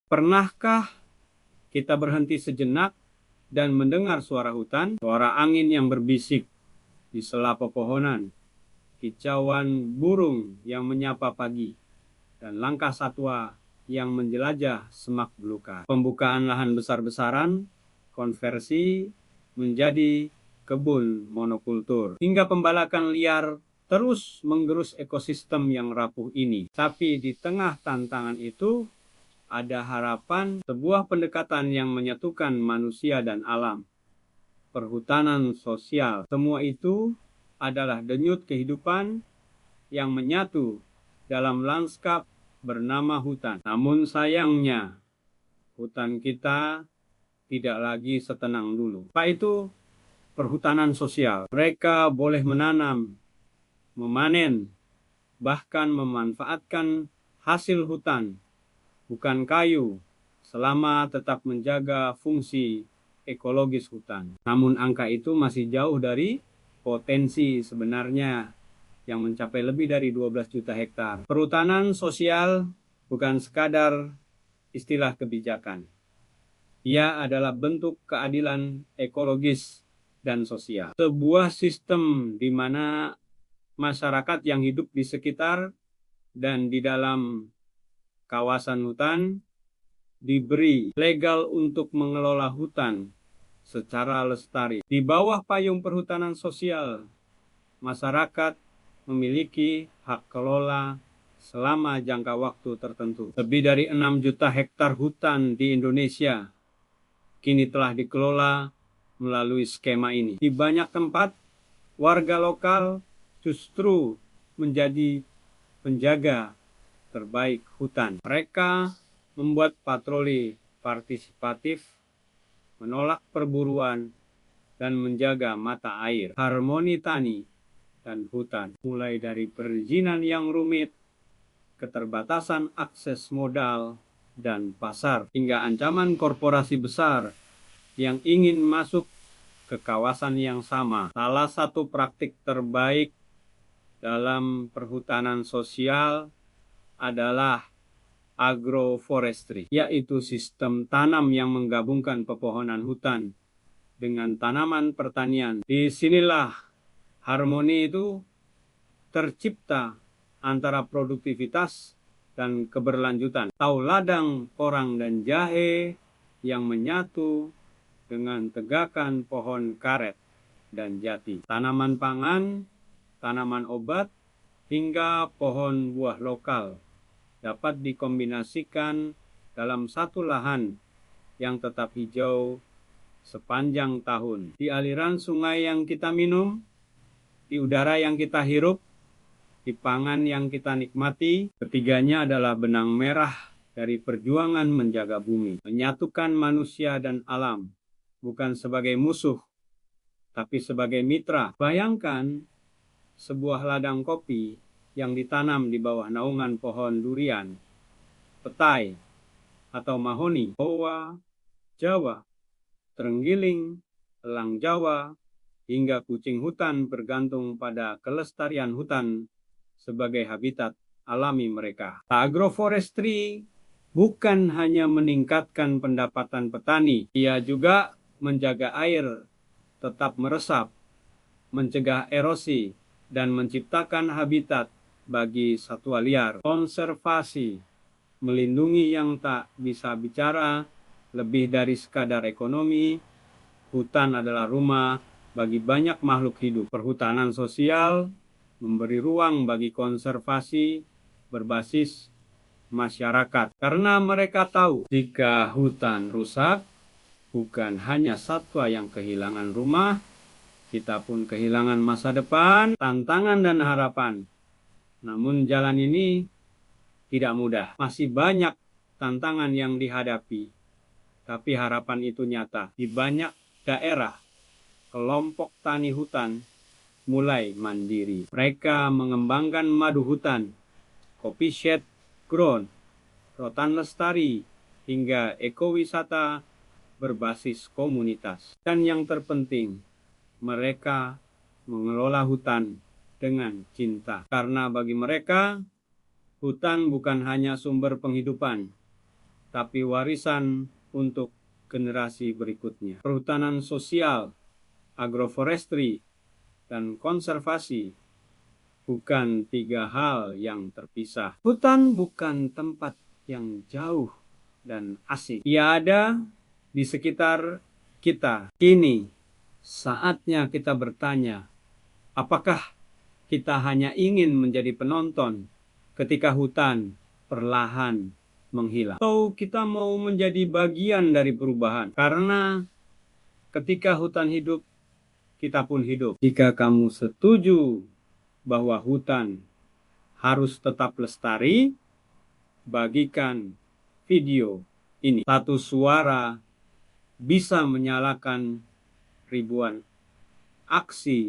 Pernahkah kita berhenti sejenak dan mendengar suara hutan, suara angin yang berbisik di sela pepohonan, kicauan burung yang menyapa pagi, dan langkah satwa yang menjelajah semak belukar. Pembukaan lahan besar-besaran, konversi menjadi kebun monokultur, hingga pembalakan liar terus menggerus ekosistem yang rapuh ini. Tapi di tengah tantangan itu, ada harapan, sebuah pendekatan yang menyatukan manusia dan alam. Perhutanan sosial, semua itu adalah denyut kehidupan yang menyatu dalam lanskap bernama hutan. Namun sayangnya, hutan kita tidak lagi setenang dulu. Apa itu perhutanan sosial? Mereka boleh menanam, memanen, bahkan memanfaatkan hasil hutan, bukan kayu, selama tetap menjaga fungsi ekologis hutan. Namun angka itu masih jauh dari potensi sebenarnya yang mencapai lebih dari 12 juta hektar. Perhutanan sosial bukan sekadar istilah kebijakan. Ia adalah bentuk keadilan ekologis dan sosial. Sebuah sistem di mana masyarakat yang hidup di sekitar dan di dalam kawasan hutan diberi legal untuk mengelola hutan secara lestari. Di bawah payung perhutanan sosial, masyarakat memiliki hak kelola selama jangka waktu tertentu. Lebih dari 6 juta hektar hutan di Indonesia kini telah dikelola melalui skema ini. Di banyak tempat, warga lokal justru menjadi penjaga terbaik hutan. Mereka membuat patroli partisipatif, menolak perburuan, dan menjaga mata air. Harmoni tani dan hutan, mulai dari perizinan yang rumit, keterbatasan akses modal dan pasar, hingga ancaman korporasi besar yang ingin masuk ke kawasan yang sama. Salah satu praktik terbaik dalam perhutanan sosial adalah agroforestry, yaitu sistem tanam yang menggabungkan pepohonan hutan dengan tanaman pertanian. Disinilah harmoni itu tercipta antara produktivitas dan keberlanjutan. Tauladang, porang, dan jahe yang menyatu dengan tegakan pohon karet dan jati. Tanaman pangan, tanaman obat, hingga pohon buah lokal dapat dikombinasikan dalam satu lahan yang tetap hijau sepanjang tahun. Di aliran sungai yang kita minum, di udara yang kita hirup, di pangan yang kita nikmati, ketiganya adalah benang merah dari perjuangan menjaga bumi. Menyatukan manusia dan alam, bukan sebagai musuh, tapi sebagai mitra. Bayangkan sebuah ladang kopi yang ditanam di bawah naungan pohon durian, petai, atau mahoni, hoa, Jawa, terenggiling, elang Jawa, hingga kucing hutan bergantung pada kelestarian hutan sebagai habitat alami mereka. Agroforestry bukan hanya meningkatkan pendapatan petani, ia juga menjaga air tetap meresap, mencegah erosi, dan menciptakan habitat bagi satwa liar. Konservasi melindungi yang tak bisa bicara, lebih dari sekadar ekonomi. Hutan adalah rumah bagi banyak makhluk hidup. Perhutanan sosial memberi ruang bagi konservasi berbasis masyarakat, karena mereka tahu jika hutan rusak, bukan hanya satwa yang kehilangan rumah, kita pun kehilangan masa depan, tantangan, dan harapan. Namun jalan ini tidak mudah. Masih banyak tantangan yang dihadapi. Tapi harapan itu nyata. Di banyak daerah, kelompok tani hutan mulai mandiri. Mereka mengembangkan madu hutan, kopi shade ground, rotan lestari, hingga ekowisata berbasis komunitas. Dan yang terpenting, mereka mengelola hutan dengan cinta. Karena bagi mereka, hutan bukan hanya sumber penghidupan, tapi warisan untuk generasi berikutnya. Perhutanan sosial, agroforestry, dan konservasi bukan tiga hal yang terpisah. Hutan bukan tempat yang jauh dan asing. Ia ada di sekitar kita. Kini saatnya kita bertanya, apakah kita hanya ingin menjadi penonton ketika hutan perlahan menghilang? Atau kita mau menjadi bagian dari perubahan? Karena ketika hutan hidup, kita pun hidup. Jika kamu setuju bahwa hutan harus tetap lestari, bagikan video ini. Satu suara bisa menyalakan ribuan aksi